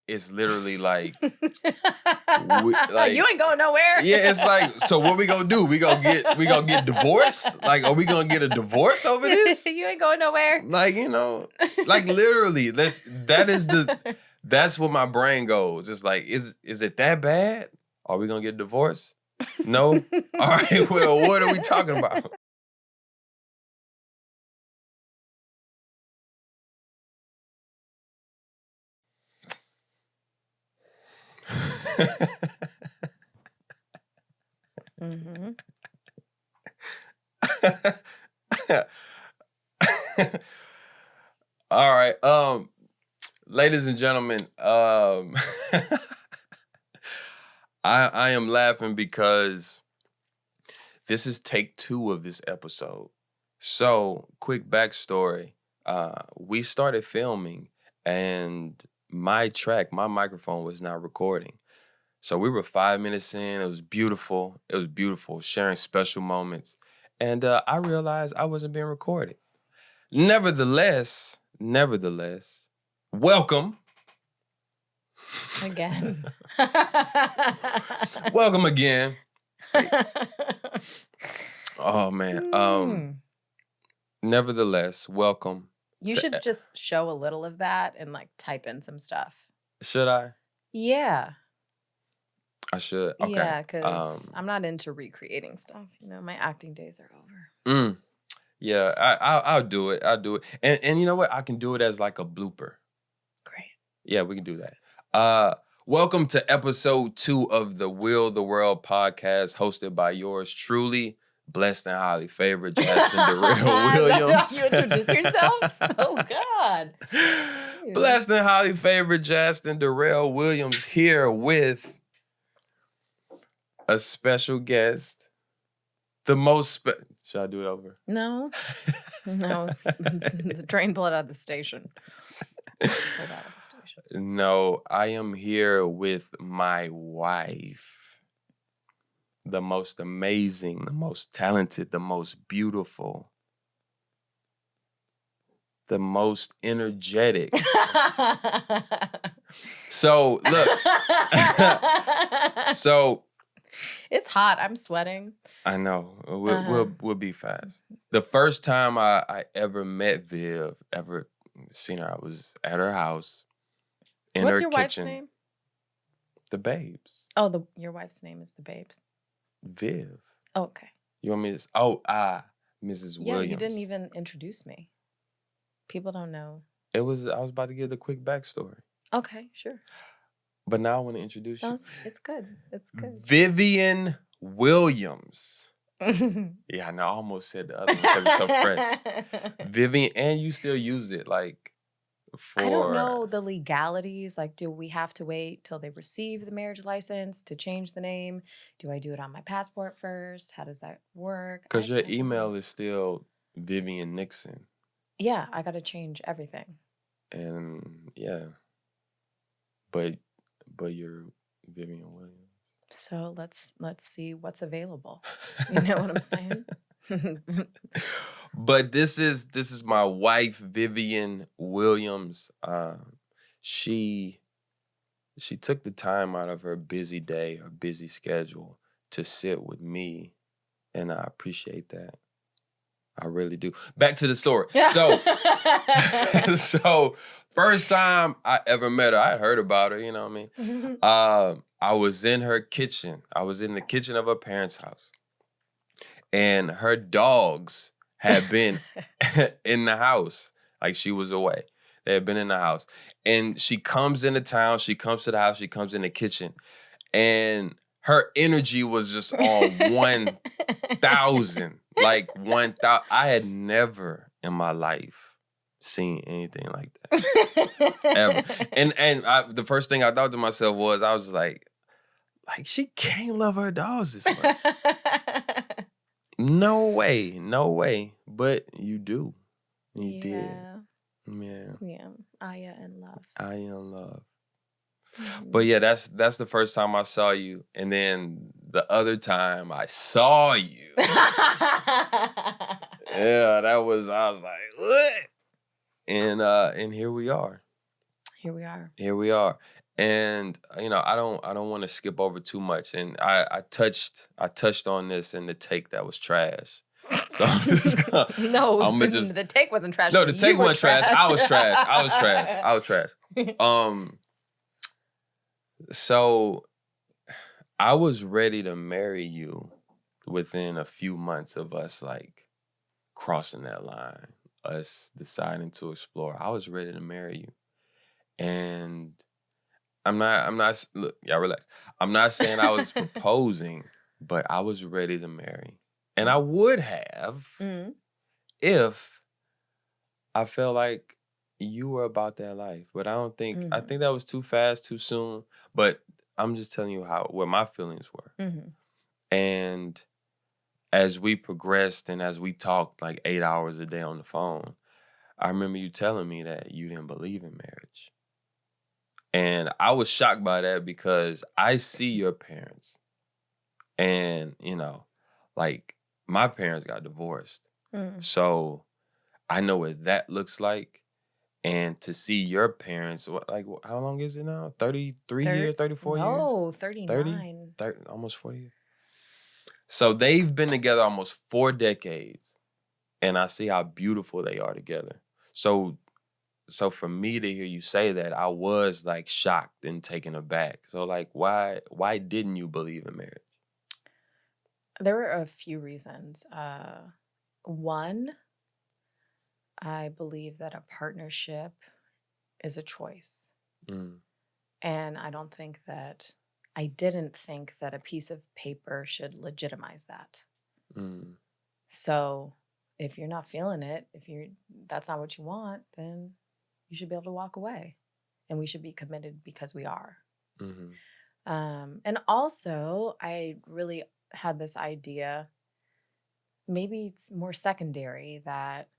it's literally like, you ain't going nowhere. Yeah, it's like, so what we gonna do? We gonna get divorced? Like, are we gonna get a divorce over this? You ain't going nowhere. Like, like literally, that's what my brain goes. It's like, is it that bad? Are we gonna get divorced? No? All right, well, what are we talking about? Mm-hmm. All right. Ladies and gentlemen, I am laughing because this is take 2 of this episode. So, quick backstory. We started filming and my microphone was not recording. So we were 5 minutes in. It was beautiful. Sharing special moments. And I realized I wasn't being recorded. Nevertheless, welcome. Again. Welcome again. Oh, man. Nevertheless, welcome. You should just show a little of that and like type in some stuff. Should I? Yeah. I should. Okay. Yeah, because I'm not into recreating stuff. My acting days are over. Yeah, I'll do it. And you know what? I can do it as like a blooper. Great. Yeah, we can do that. Welcome to episode 2 of the Will the World podcast, hosted by yours truly, blessed and highly favored, Justin Darrell Williams. You introduce yourself? Oh, God. Blessed and highly favored, Justin Darrell Williams, here with a special guest. Should I do it over? No. It's the train pulled out of the station. No, I am here with my wife. The most amazing, the most talented, the most beautiful, the most energetic. So, look. So, it's hot. I'm sweating. I know. We'll be fast. The first time I ever met Viv, ever seen her, I was at her house in What's her your kitchen. wife's name? The Babes. Oh, your wife's name is the Babes. Viv. Oh, okay. You want me to? Mrs. Williams. Yeah, you didn't even introduce me. People don't know. I was about to give the quick backstory. Okay, sure. But now I want to introduce you. It's good. It's good. Vivian Williams. Yeah, I know. I almost said the other one because it's so fresh. Vivian, and you still use it like for... I don't know the legalities. Like, do we have to wait till they receive the marriage license to change the name? Do I do it on my passport first? How does that work? Because your email is still Vivian Nixon. Yeah, I got to change everything. And yeah, but you're Vivian Williams. So let's see what's available. You know what I'm saying? But this is my wife, Vivian Williams. She took the time out of her busy day, her busy schedule to sit with me, and I appreciate that. I really do. Back to the story. So first time I ever met her, I had heard about her, you know what I mean? I was in her kitchen. I was in the kitchen of her parents' house. And her dogs had been in the house. Like, she was away. They had been in the house. And she comes into town. She comes to the house. She comes in the kitchen. And her energy was just on 1,000. Like 1,000. I had never in my life seen anything like that. Ever. And the first thing I thought to myself was, I was like, she can't love her dogs this much. No way. But you do. You did. Yeah. Aya in love. Mm-hmm. But yeah, that's the first time I saw you. And then the other time I saw you. Yeah, I was like, what? And here we are. Here we are. And I don't want to skip over too much. And I touched on this in the take that was trash. So No, I'm gonna just the take wasn't trash. no, the You take were wasn't trash. I was trash. I was trash. I was trash. So I was ready to marry you within a few months of us like crossing that line, us deciding to explore. I was ready to marry you. And look, y'all relax. I'm not saying I was proposing, but I was ready to marry. And I would have Mm. if I felt like you were about that life. But I think that was too fast, too soon. But I'm just telling you where my feelings were. Mm-hmm. And as we progressed and as we talked like 8 hours a day on the phone, I remember you telling me that you didn't believe in marriage. And I was shocked by that because I see your parents. And, like my parents got divorced. Mm. So I know what that looks like. And to see your parents, how long is it now? 33 years, 34 years? No, 39. 30, almost 40 years. So they've been together almost 4 decades. And I see how beautiful they are together. So for me to hear you say that, I was like shocked and taken aback. So like, why didn't you believe in marriage? There were a few reasons. One, I believe that a partnership is a choice. Mm, And I didn't think that a piece of paper should legitimize that. mm, So if you're not feeling it, that's not what you want, then you should be able to walk away. And we should be committed because we are. mm-hmm. And also, I really had this idea, maybe it's more secondary, that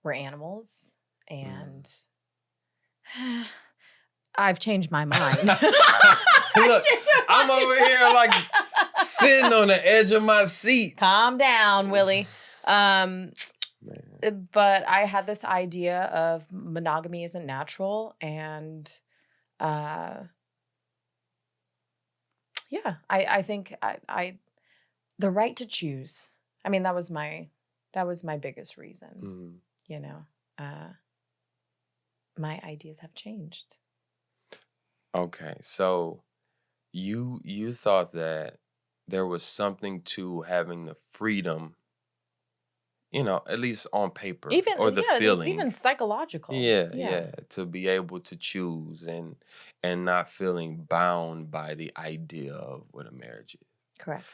we're animals, and I've changed my mind. Look, I'm over here like sitting on the edge of my seat. Calm down, Willie. But I had this idea of monogamy isn't natural, and I think I the right to choose. I mean, that was my biggest reason. My ideas have changed. Okay, so you thought that there was something to having the freedom, at least on paper, or the feeling, even psychological. yeah, to be able to choose and not feeling bound by the idea of what a marriage is. Correct.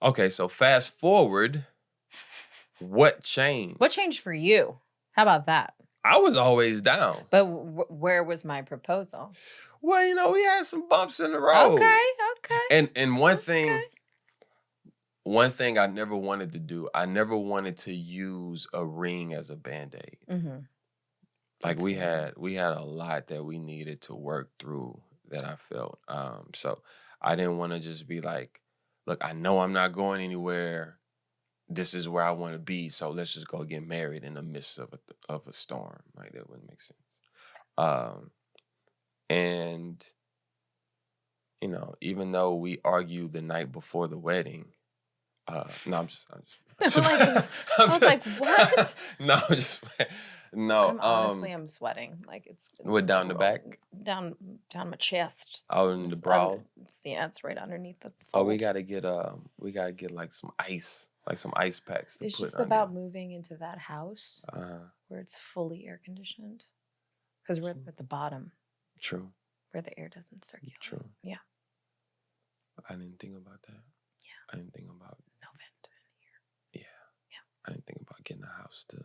Okay, so fast forward, what changed? What changed for you? How about that? I was always down. But where was my proposal? Well, we had some bumps in the road. Okay. And one thing I never wanted to do, I never wanted to use a ring as a Band-Aid. Mm-hmm. Like we had a lot that we needed to work through that I felt. So I didn't want to just be like, look, I know I'm not going anywhere. This is where I want to be. So let's just go get married in the midst of a storm. Like that wouldn't make sense. And even though we argued the night before the wedding, no, I'm just I was like, what? No, no. Honestly, I'm sweating. Like it's what, down the back? Down my chest. Oh, in the bra. It's right underneath the fold. Oh, we gotta get like some ice packs. It's just about moving into that house where it's fully air conditioned, because we're at the bottom. True. Where the air doesn't circulate. True. Yeah. I didn't think about that. Yeah. I didn't think about no vent in here. Yeah. I didn't think about getting a house to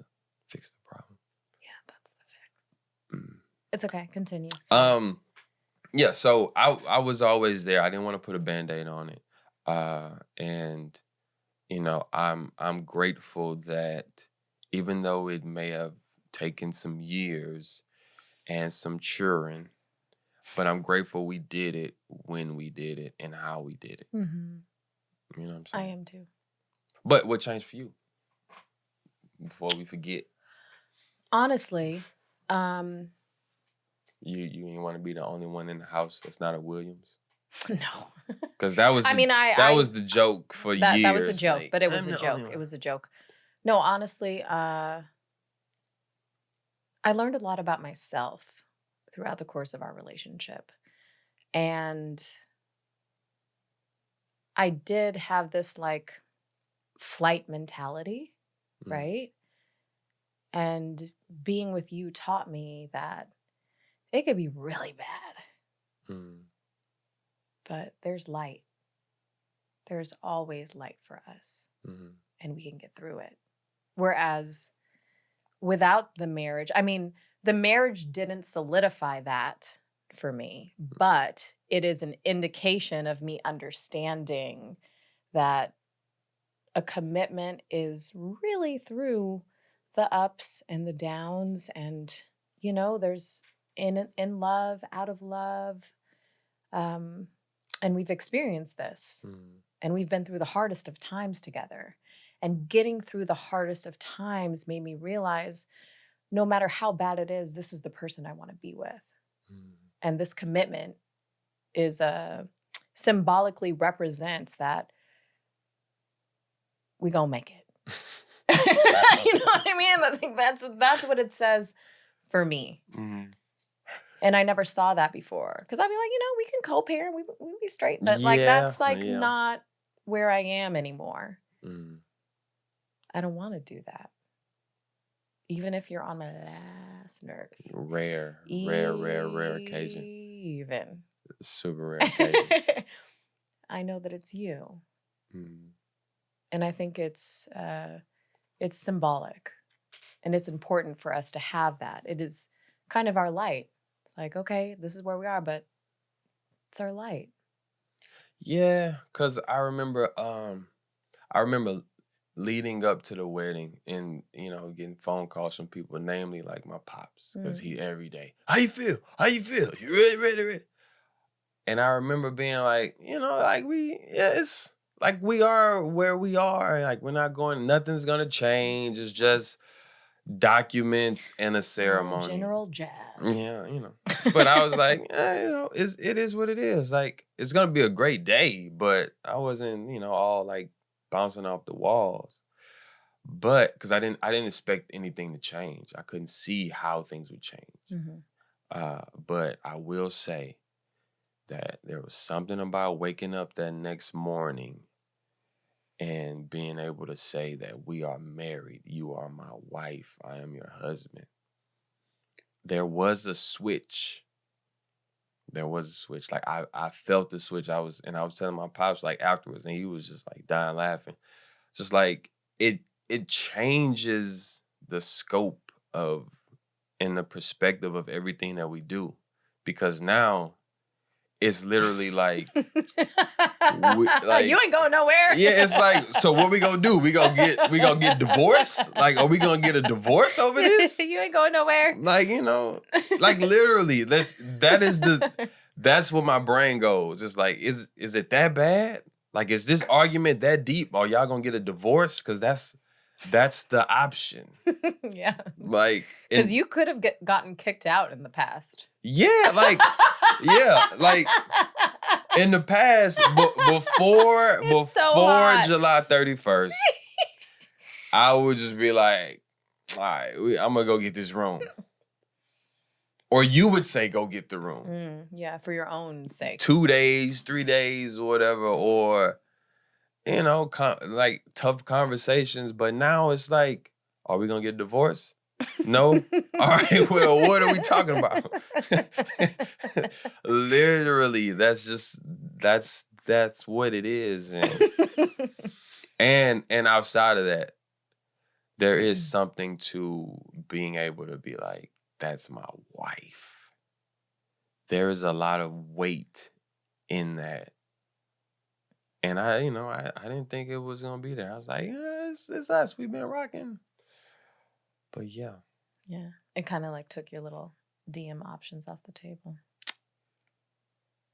fix the problem. Yeah, that's the fix. It's okay. Continue. Yeah, so I was always there. I didn't want to put a Band-Aid on it. And I'm grateful that even though it may have taken some years and some children, but I'm grateful we did it when we did it and how we did it. Mm-hmm. You know what I'm saying? I am too. But what changed for you? Before we forget. Honestly, You ain't want to be the only one in the house that's not a Williams. No. Because that was that was the joke for years. That was a joke, like, but it was a joke. It was a joke. No, honestly, I learned a lot about myself throughout the course of our relationship. And I did have this like flight mentality, right? And being with you taught me that it could be really bad. But there's light. There's always light for us. And we can get through it. Whereas without the marriage, I mean, the marriage didn't solidify that for me, but it is an indication of me understanding that a commitment is really through the ups and the downs, and you know, there's in love, out of love, and we've experienced this, and we've been through the hardest of times together, and getting through the hardest of times made me realize no matter how bad it is, this is the person I want to be with. And this commitment is symbolically represents that we gonna make it. You know what I mean? I think that's what it says for me. And I never saw that before. Because I'd be like, you know, we can co-parent, we be straight. But like that's like not where I am anymore. I don't want to do that. Even if you're on my last nerve. Rare occasion. Even. Super rare occasion. I know that it's you. And I think it's symbolic. And it's important for us to have that. It is kind of our light. It's like, okay, this is where we are, but it's our light. Yeah, because I remember leading up to the wedding and, you know, getting phone calls from people, namely like my pops, because he every day, how you feel? How you feel? You ready? And I remember being like, you know, like it's like we are where we are. Like we're not going, nothing's gonna change. It's just documents and a ceremony. General jazz. Yeah, you know. But I was like, you know, it is what it is. Like it's gonna be a great day, but I wasn't, you know, all like bouncing off the walls. But because I didn't expect anything to change. I couldn't see how things would change. But I will say that there was something about waking up that next morning and being able to say that we are married. You are my wife. I am your husband. There was a switch. Like I felt the switch. I was telling my pops like afterwards, and he was just like dying laughing. Just like it changes the scope of and the perspective of everything that we do. Because now it's literally like, you ain't going nowhere. Yeah, it's like, so what we gonna do? We gonna get divorced? Like, are we gonna get a divorce over this? You ain't going nowhere. Like, you know, like literally, that's what my brain goes. It's like, is it that bad? Like, is this argument that deep? Are y'all gonna get a divorce? Because that's the option. Yeah. Like, because you could have gotten kicked out in the past. Yeah, like, like in the past, before July 31st, I would just be like, all right, I'm gonna go get this room. Or you would say, go get the room. Yeah, for your own sake. 2 days, 3 days, or whatever, or, you know, like tough conversations. But now it's like, are we gonna get divorced? No? All right, well, what are we talking about? Literally, that's what it is. And outside of that, there is something to being able to be like, that's my wife. There is a lot of weight in that. And I didn't think it was gonna be there. I was like, yeah, it's us. We've been rocking. But yeah. Yeah. It kind of like took your little DM options off the table.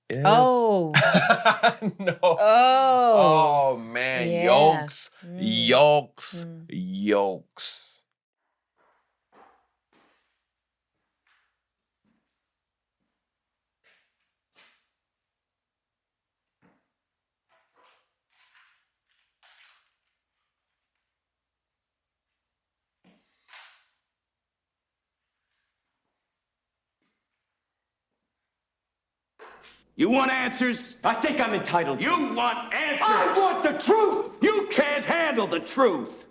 Yes. Oh. No. Oh. Oh man. Yeah. Yolks. You want answers? I think I'm entitled. You want answers? I want the truth! You can't handle the truth.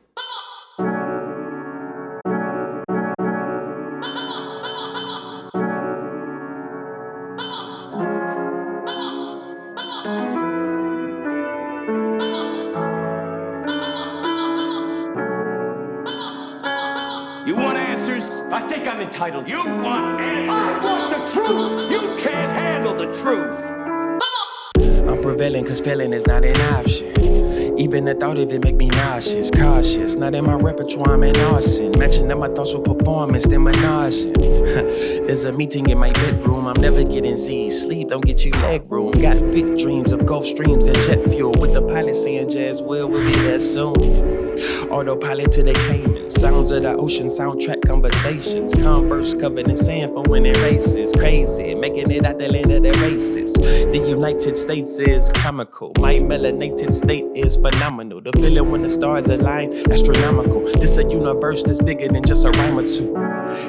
You want answers? I think I'm entitled. You want answers? I want the truth! You can't handle the truth. I'm prevailing cause failing is not an option. Even the thought of it make me nauseous, cautious. Not in my repertoire, I'm an arson. Matching up my thoughts with performance, then menage. There's a meeting in my bedroom, I'm never getting Z. Sleep don't get you leg room. Got big dreams of Gulf streams and jet fuel. With the pilot saying jazz we'll be there soon. Autopilot to the Cayman. Sounds of the ocean, soundtrack conversations. Converse covered in sand for winning races. Crazy, making it out the land of the races. The United States is comical. My melanated state is phenomenal. The feeling when the stars align, astronomical. This a universe that's bigger than just a rhyme or two.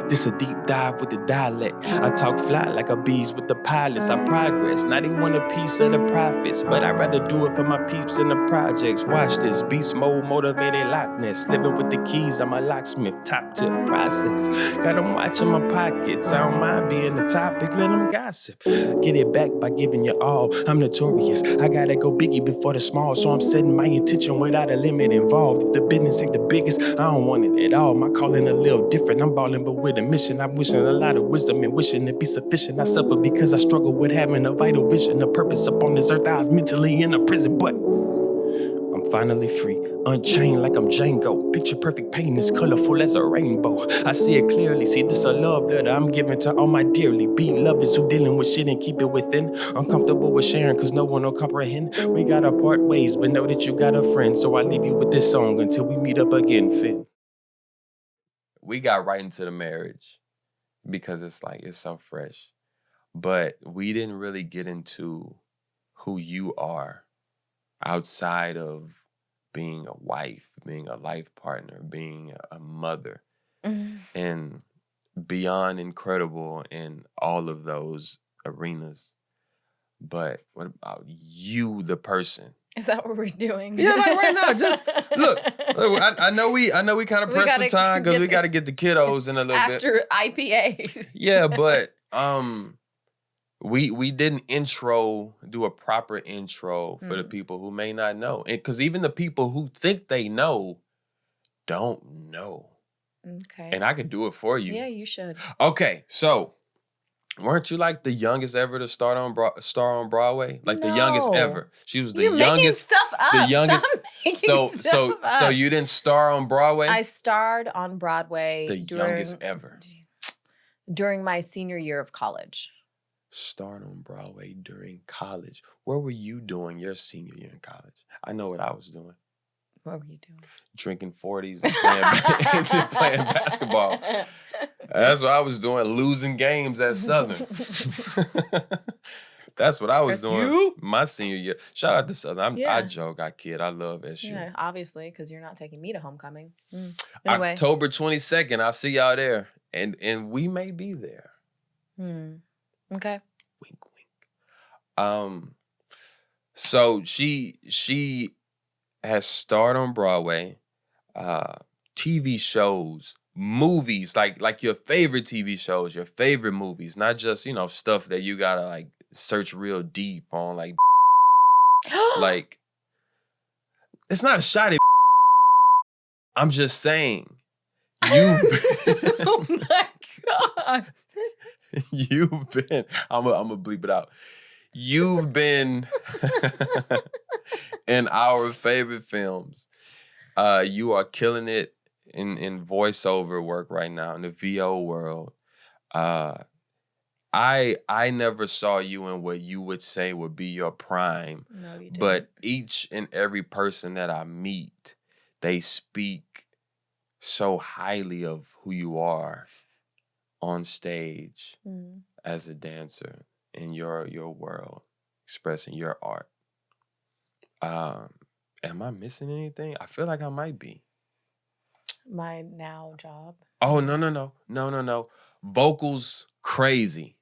This a deep dive with the dialect. I talk fly like a bees with the pilots. I progress, not even want a piece of the profits, but I'd rather do it for my peeps in the projects. Watch this, beast mode, motivated Loch Ness. Living with the keys, I'm a locksmith, top tip process. Got them watching my pockets, I don't mind being the topic, let them gossip. Get it back by giving you all, I'm notorious. I gotta go biggie before the small, so I'm setting my intention without a limit involved. If the business ain't the biggest, I don't want it at all. My calling a little different, I'm balling but with a mission. I'm wishing a lot of wisdom and wishing it be sufficient. I suffer because I struggle with having a vital vision, a purpose upon this earth. I was mentally in a prison, but I'm finally free, unchained like I'm Django. Picture perfect pain is colorful as a rainbow. I see it clearly, see this a love letter I'm giving to all my dearly beloved who dealing with shit and keep it within. Uncomfortable with sharing cause no one will comprehend. We gotta part ways, but know that you got a friend. So I leave you with this song until we meet up again, Finn. We got right into the marriage because it's like, it's so fresh. But we didn't really get into who you are outside of being a wife, being a life partner, being a mother, and beyond incredible in all of those arenas. But what about you, the person? Is that what we're doing? Yeah, like right now, just look. I know we kind of We pressed for gotta time because get we got to get the kiddos in a little bit. After IPA. Yeah, but we didn't do a proper intro for the people who may not know, because even the people who think they know don't know. Okay. And I could do it for you. Yeah, you should. Okay, so weren't you like the youngest ever to star on Broadway? Like the youngest No. ever. She was the You're youngest. making stuff up. The youngest. Stop making So stuff up. you didn't star on Broadway? I starred on Broadway the youngest ever. during my senior year of college. Starred on Broadway during college. What were you doing your senior year in college? I know what I was doing. What were you doing? Drinking 40s and playing basketball. That's what I was doing, losing games at Southern. That's what I was doing my senior year. Shout out to Southern. I joke, I kid. I love SU. Yeah, obviously, because you're not taking me to homecoming. Anyway. October 22nd, I'll see y'all there. And we may be there. Okay. Wink, wink. So she has starred on Broadway, TV shows, movies, like your favorite TV shows, your favorite movies, not just, stuff that you gotta like search real deep on, like like it's not a shot at I'm just saying Oh my God. You've been, I'm gonna bleep it out. You've been in our favorite films. You are killing it in voiceover work right now in the VO world. I never saw you in what you would say would be your prime. No, you didn't. But each and every person that I meet, they speak so highly of who you are on stage as a dancer in your world, expressing your art. Am I missing anything? I feel like I might be. My now job. Oh, no. Vocals crazy.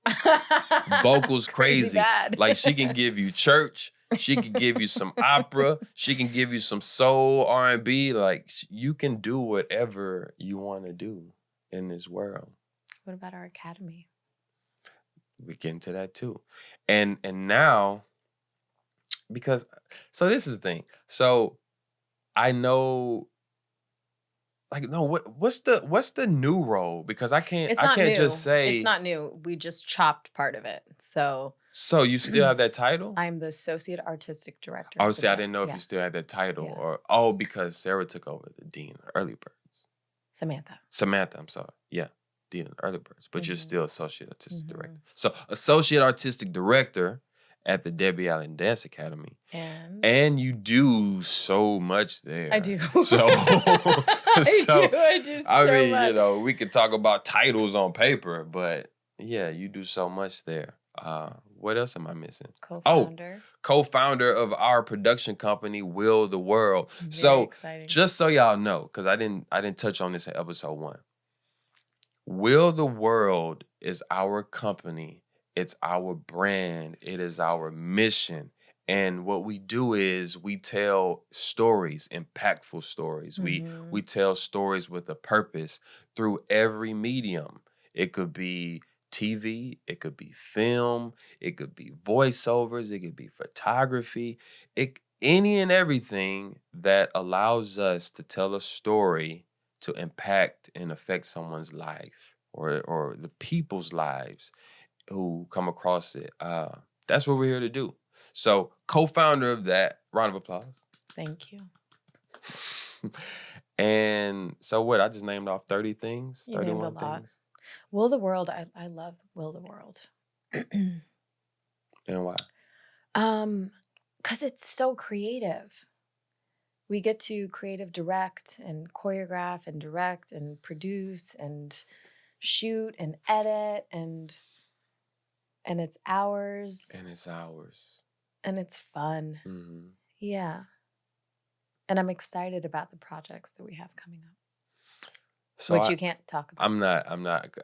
Vocals crazy. bad. Like she can give you church, she can give you some opera, she can give you some soul, R&B. Like you can do whatever you want to do in this world. What about our academy? We get into that too. And now, because so this is the thing. So I know, like, no, what's the new role? Because I can't new. just say It's not new. We just chopped part of it. So you still have that title? I'm the Associate Artistic Director. Oh, see, I didn't know if you still had that title or because Sarah took over the Dean of Early Birds. Samantha, I'm sorry. Yeah, Dean of Early Birds. But you're still Associate Artistic Director. So Associate Artistic Director at the Debbie Allen Dance Academy. And you do so much there. I do. So, I do so mean, much. you know, we could talk about titles on paper, but yeah, you do so much there. What else am I missing? Co-founder of our production company, Will the World. Very exciting. Just so y'all know, because I didn't touch on this in episode 1. Will the World is our company. It's our brand. It is our mission. And what we do is we tell stories, impactful stories. We tell stories with a purpose through every medium. It could be TV, it could be film, it could be voiceovers, it could be photography, any and everything that allows us to tell a story to impact and affect someone's life or the people's lives who come across it. That's what we're here to do. So, co-founder of that, round of applause. Thank you. And so what? I just named off 30 things, 31 things. Will the World, I love Will the World. And why? 'Cause it's so creative. We get to creative direct and choreograph and direct and produce and shoot and edit and it's ours. And it's ours. And it's fun. Mm-hmm. Yeah. And I'm excited about the projects that we have coming up. So Which you can't talk about. I'm not.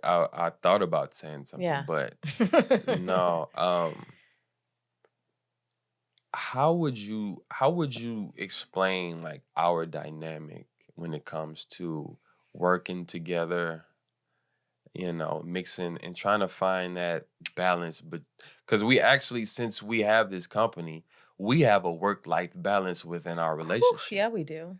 I thought about saying something, but no. How would you explain like our dynamic when it comes to working together? You know, mixing and trying to find that balance, but because we actually, since we have this company, we have a work-life balance within our relationship. Yeah, we do.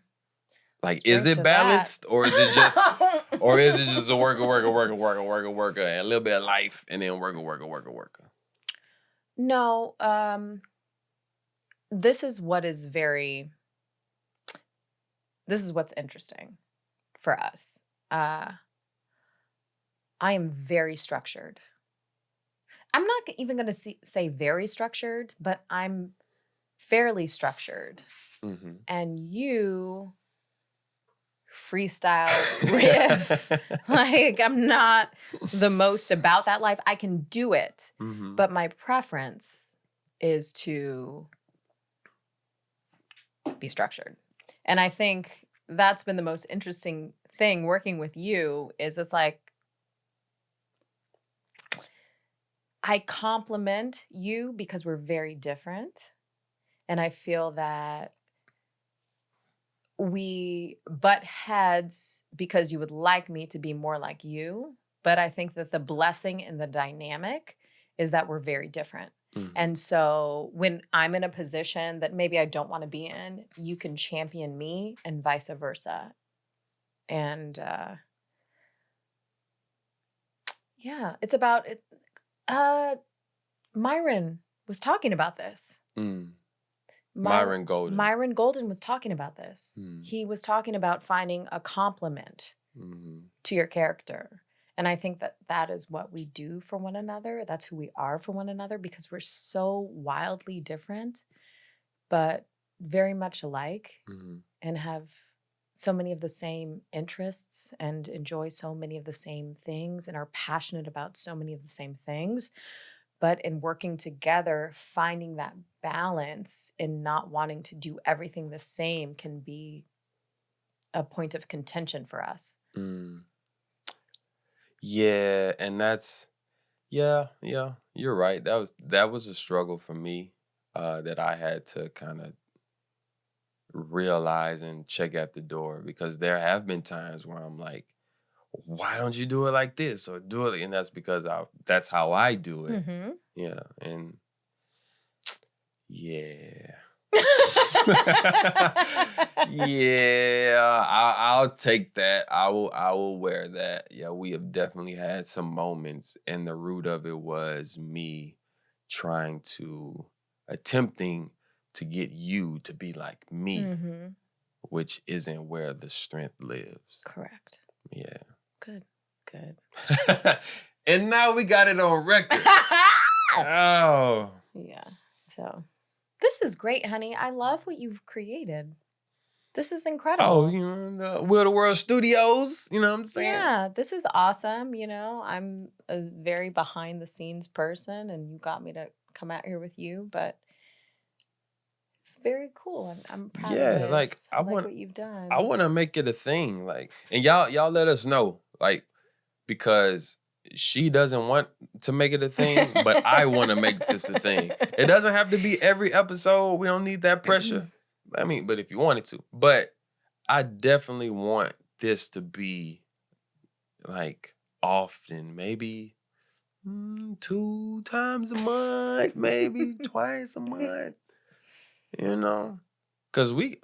Like, is it balanced or is it just a worker, and a little bit of life and then worker? No, this is what's interesting for us. I am very structured. I'm not even going to say very structured, but I'm fairly structured. Mm-hmm. And you freestyle riff. Like, I'm not the most about that life. I can do it, but my preference is to be structured. And I think that's been the most interesting thing working with you is it's like, I compliment you because we're very different. And I feel that we butt heads because you would like me to be more like you. But I think that the blessing in the dynamic is that we're very different. And so when I'm in a position that maybe I don't want to be in, you can champion me and vice versa. And yeah, it's about it. Myron was talking about this. Myron Golden. Myron Golden was talking about this. He was talking about finding a complement to your character. And I think that is what we do for one another. That's who we are for one another because we're so wildly different, but very much alike and have so many of the same interests and enjoy so many of the same things and are passionate about so many of the same things. But in working together, finding that balance and not wanting to do everything the same can be a point of contention for us. Yeah, and that's Yeah, you're right. That was a struggle for me, that I had to kind of realize and check at the door, because there have been times where I'm like, why don't you do it like this or do it? And that's because that's how I do it. Mm-hmm. Yeah. And yeah. Yeah, I'll take that. I will wear that. Yeah, we have definitely had some moments, and the root of it was me trying to attempting to get you to be like me, Mm-hmm. which isn't where the strength lives. Correct. Yeah. Good. And now we got it on record. Oh. Yeah. So this is great, honey. I love what you've created. This is incredible. Oh, the Will the World Studios. You know what I'm saying? Yeah, this is awesome. I'm a very behind the scenes person, and you got me to come out here with you, but it's very cool. I'm proud of Yeah, this. like I like what you've done. I want to make it a thing, like, and y'all let us know, like, because she doesn't want to make it a thing, but I want to make this a thing. It doesn't have to be every episode. We don't need that pressure. I mean, but if you wanted to, but I definitely want this to be like often, maybe 2 times a month, maybe twice a month. Because we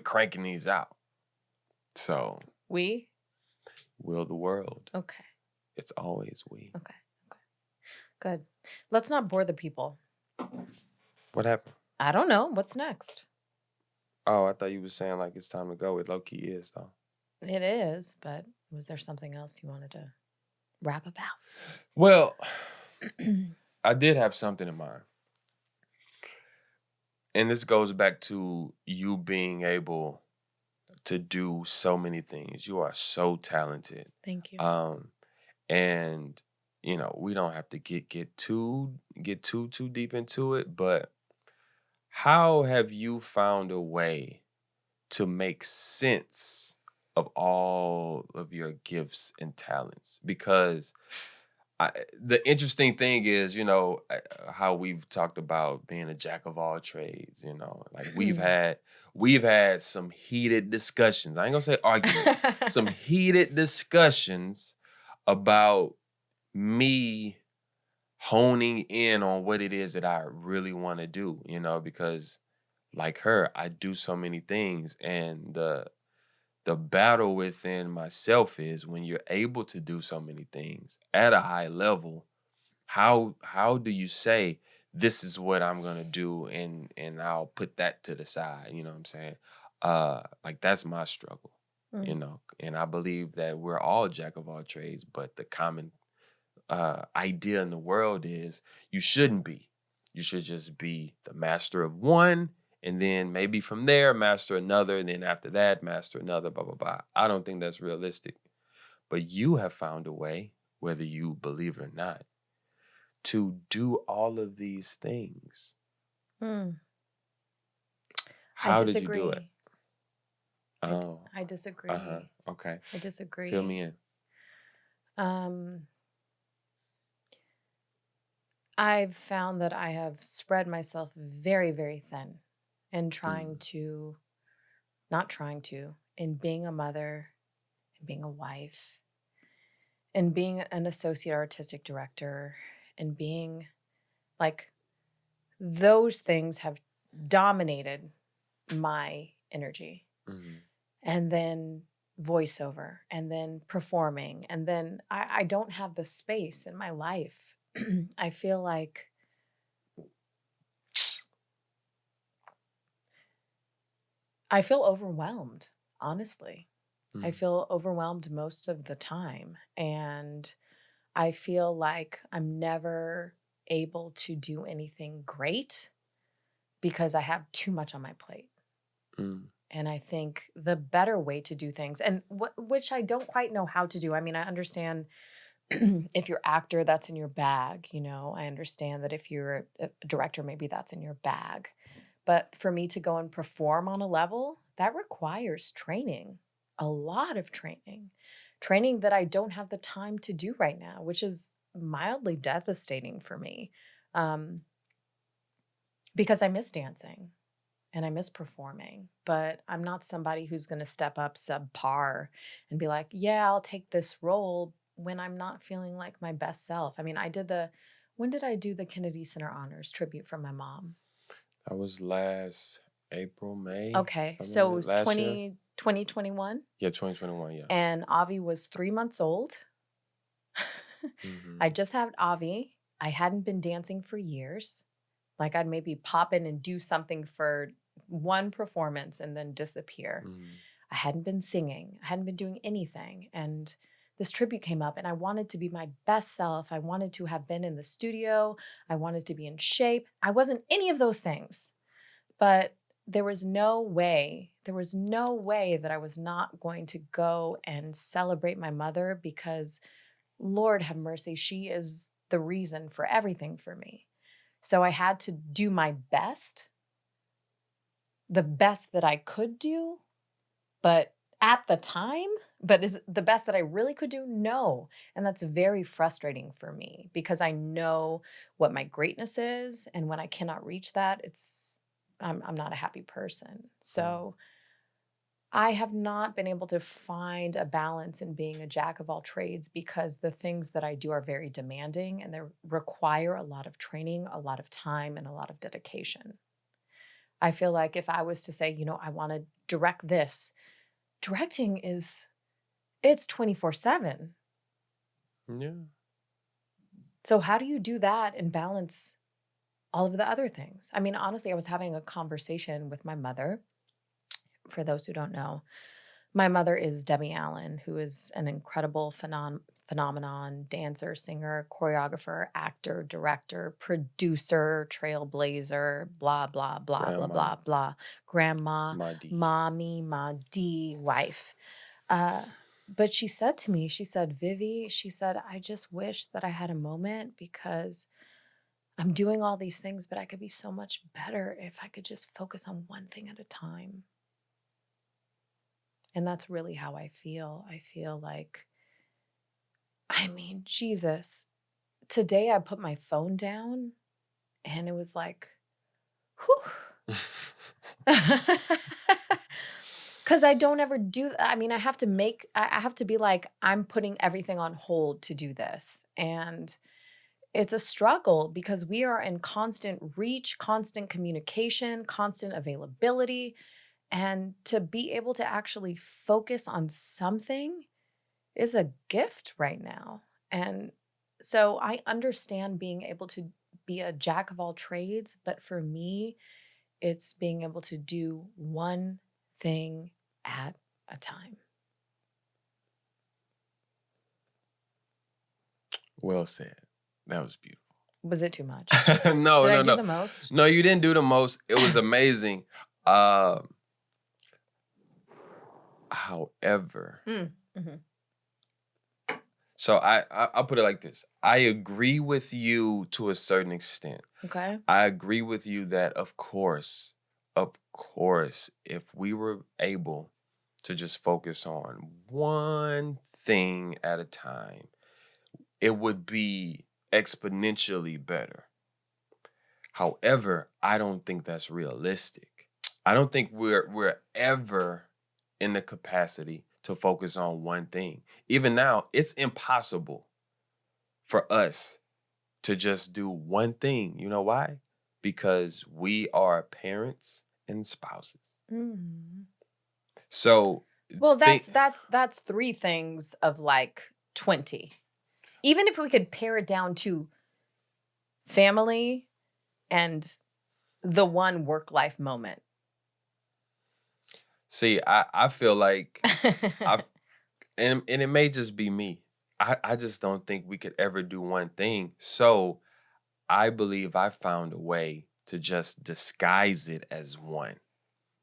cranking these out. So We? will the world. Okay. It's always we. Okay. Good. Let's not bore the people. What happened? I don't know. What's next? Oh, I thought you were saying like it's time to go. It low key is though. It is, but was there something else you wanted to rap about? Well, I did have something in mind. And this goes back to you being able to do so many things. You are so talented. Thank you. And we don't have to get too deep into it, but how have you found a way to make sense of all of your gifts and talents? Because the interesting thing is, how we've talked about being a jack of all trades, like we've had some heated discussions. I ain't gonna say arguments, some heated discussions about me honing in on what it is that I really want to do, because like her, I do so many things, and the battle within myself is when you're able to do so many things at a high level, how do you say this is what I'm gonna do, and I'll put that to the side, you know what I'm saying? Like that's my struggle, and I believe that we're all jack of all trades, but the common idea in the world is you shouldn't be. You should just be the master of one, and then maybe from there, master another, and then after that, master another, blah, blah, blah. I don't think that's realistic. But you have found a way, whether you believe it or not, to do all of these things. How did you do it? Oh. I disagree. Okay. I disagree. Fill me in. I've found that I have spread myself very, very thin in in being a mother, and being a wife, and being an associate artistic director, and being like, those things have dominated my energy. Mm-hmm. And then voiceover, and then performing, and then I don't have the space in my life. I feel like I feel overwhelmed, honestly. I feel overwhelmed most of the time, and I feel like I'm never able to do anything great because I have too much on my plate. And I think the better way to do things, and which I don't quite know how to do. I mean, I understand if you're actor, that's in your bag, I understand that if you're a director, maybe that's in your bag. But for me to go and perform on a level, that requires training, a lot of training that I don't have the time to do right now, which is mildly devastating for me, because I miss dancing and I miss performing, but I'm not somebody who's going to step up subpar and be like, yeah, I'll take this role when I'm not feeling like my best self. I mean, when did I do the Kennedy Center Honors tribute for my mom? That was last April, May. Okay, something so like it was that, last year. 2021, Yeah, 2021. Yeah. and Avi was 3 months old. Mhm. I just had Avi. I hadn't been dancing for years. Like, I'd maybe pop in and do something for one performance and then disappear. Mhm. I hadn't been singing. I hadn't been doing anything. And this tribute came up, and I wanted to be my best self. I wanted to have been in the studio. I wanted to be in shape. I wasn't any of those things. But there was no way that I was not going to go and celebrate my mother, because Lord have mercy, she is the reason for everything for me. So I had to do my best, the best that I could do, but at the time, but is it the best that I really could do? No. And that's very frustrating for me, because I know what my greatness is. And when I cannot reach that, I'm not a happy person. So I have not been able to find a balance in being a jack of all trades, because the things that I do are very demanding and they require a lot of training, a lot of time, and a lot of dedication. I feel like if I was to say, I want to direct this, directing it's 24/7. Yeah. So how do you do that and balance all of the other things? I mean, honestly, I was having a conversation with my mother. For those who don't know, my mother is Debbie Allen, who is an incredible phenomenon, dancer, singer, choreographer, actor, director, producer, trailblazer, blah, blah, blah, blah, Grandma. blah, blah. Grandma, My D. mommy, my D, wife. But she said to me, she said, Vivi, she said, I just wish that I had a moment, because I'm doing all these things, but I could be so much better if I could just focus on one thing at a time. And that's really how I feel. I feel like, I mean, Jesus, today I put my phone down and it was like, whew. Because I don't ever do, I mean, I have to be like, I'm putting everything on hold to do this. And it's a struggle, because we are in constant reach, constant communication, constant availability. And to be able to actually focus on something is a gift right now. And so I understand being able to be a jack of all trades, but for me, it's being able to do one thing at a time. Well said. That was beautiful. Was it too much? No, Did no, I do no. the most? No, you didn't do the most. It was amazing. However, Mm-hmm. so I'll put it like this. I agree with you to a certain extent. Okay. I agree with you that, of course, if we were able to just focus on one thing at a time, it would be exponentially better. However, I don't think that's realistic. I don't think we're ever in the capacity to focus on one thing. Even now, it's impossible for us to just do one thing. You know why? Because we are parents and spouses. Mm-hmm. So, well, that's 3 things of like 20. Even if we could pare it down to family and the one work-life moment. See, I feel like and it may just be me. I just don't think we could ever do one thing. So I believe I found a way to just disguise it as one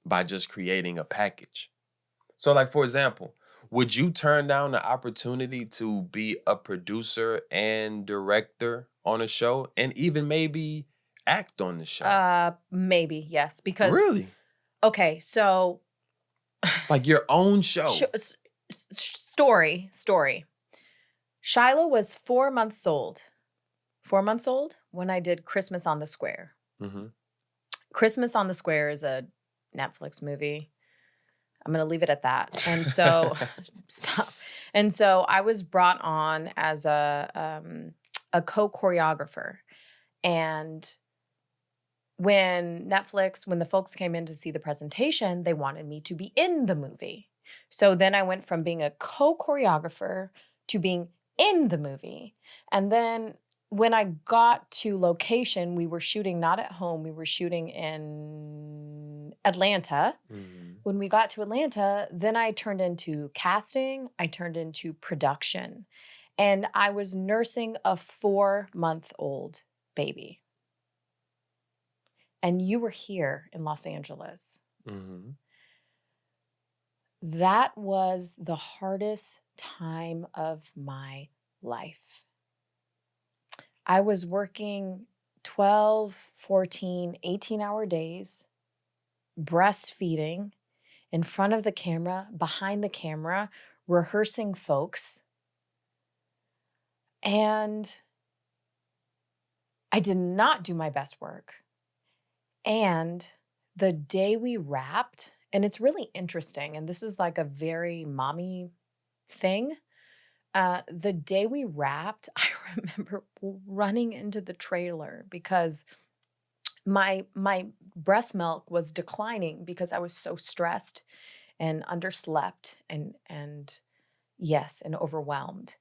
by just creating a package. So, like, for example, would you turn down the opportunity to be a producer and director on a show, and even maybe act on the show? Maybe, yes. Because, Really? okay, so Like your own show? story. Shiloh was 4 months old. 4 months old when I did Christmas on the Square. Mm-hmm. Christmas on the Square is a Netflix movie. I'm going to leave it at that. And so, stop. And so I was brought on as a co-choreographer. And when the folks came in to see the presentation, they wanted me to be in the movie. So then I went from being a co-choreographer to being in the movie. And then when I got to location, we were shooting not at home, we were shooting in Atlanta. Mm-hmm. When we got to Atlanta, then I turned into casting, I turned into production. And I was nursing a 4-month-old baby. And you were here in Los Angeles. Mm-hmm. That was the hardest time of my life. I was working 12, 14, 18-hour days, breastfeeding, in front of the camera, behind the camera, rehearsing folks. And I did not do my best work. And the day we wrapped, and it's really interesting, and this is like a very mommy thing. The day we wrapped, I remember running into the trailer because my breast milk was declining because I was so stressed and underslept and yes, and overwhelmed.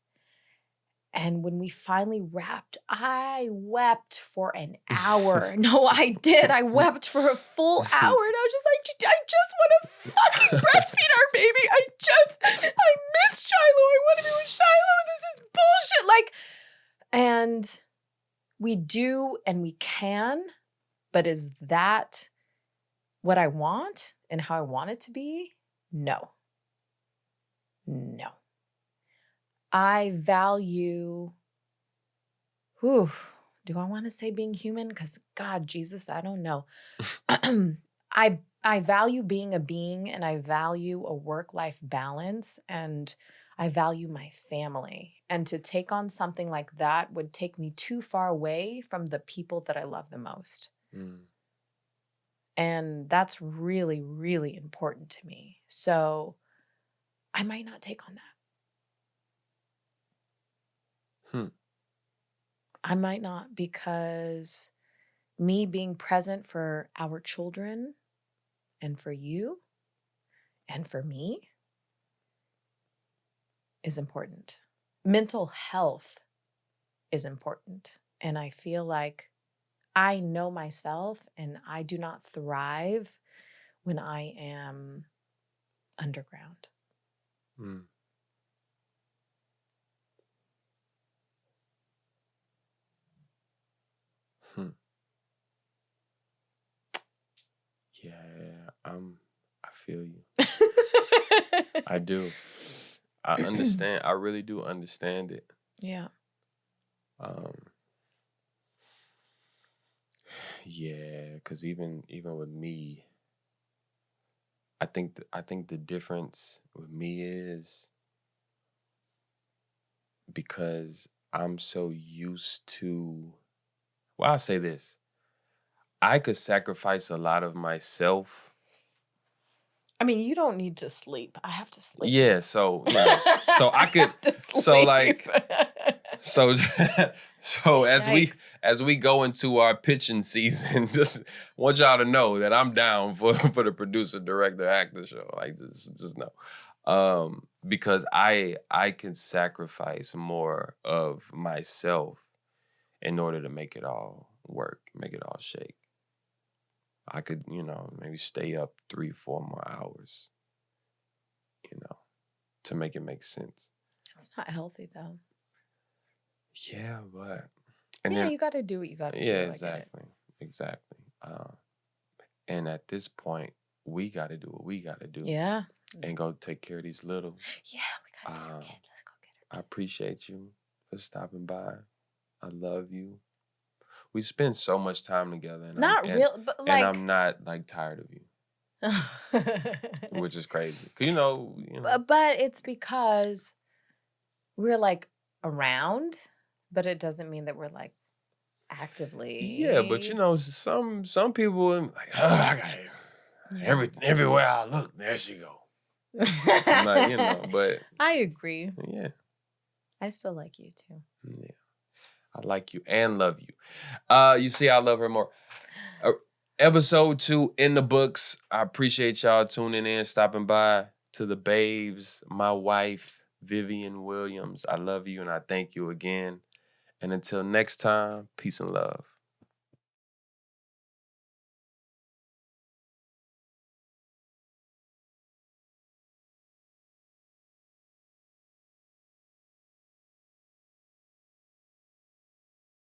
And when we finally wrapped, I wept for an hour. No, I did. I wept for a full hour. And I was just like, I just want to fucking breastfeed our baby. I miss Shiloh. I want to be with Shiloh. This is bullshit. Like, and we do and we can, but is that what I want and how I want it to be? No. No. I value, do I want to say being human? Because God, Jesus, I don't know. I value being a being, and I value a work-life balance, and I value my family. And to take on something like that would take me too far away from the people that I love the most. Mm. And that's really, really important to me. So I might not take on that. I might not, because me being present for our children and for you and for me is important. Mental health is important. And I feel like I know myself, and I do not thrive when I am underground. Mm. Yeah, I feel you. I do. I understand. I really do understand it. Yeah. Yeah, because even with me, I think the difference with me is because I'm so used to. Well, I'll say this: I could sacrifice a lot of myself. I mean, you don't need to sleep. I have to sleep. Yeah, so so I could. So like, so as we go into our pitching season, just want y'all to know that I'm down for the producer, director, actor show. Like just know, because I can sacrifice more of myself in order to make it all work, make it all shake. I could, maybe stay up 3-4 more hours, to make it make sense. It's not healthy, though. Yeah, but... you got to do what you got to do. Yeah, exactly. And at this point, we got to do what we got to do. Yeah. And go take care of these littles. Yeah, we got to get kids. Let's go get her. I appreciate you for stopping by. I love you. We spend so much time together. And but like... And I'm not, like, tired of you. Which is crazy. 'Cause, But it's because we're, like, around, but it doesn't mean that we're like actively. Yeah, but you know, some people like, I got it. Yeah. Everywhere I look, there she go. Like, you know, but I agree. yeah, I still like you too. yeah, I like you and love you. You see, I love her more. Episode 2 in the books. I appreciate y'all tuning in, stopping by. To the babes, my wife, Vivian Williams. I love you and I thank you again. And until next time, peace and love.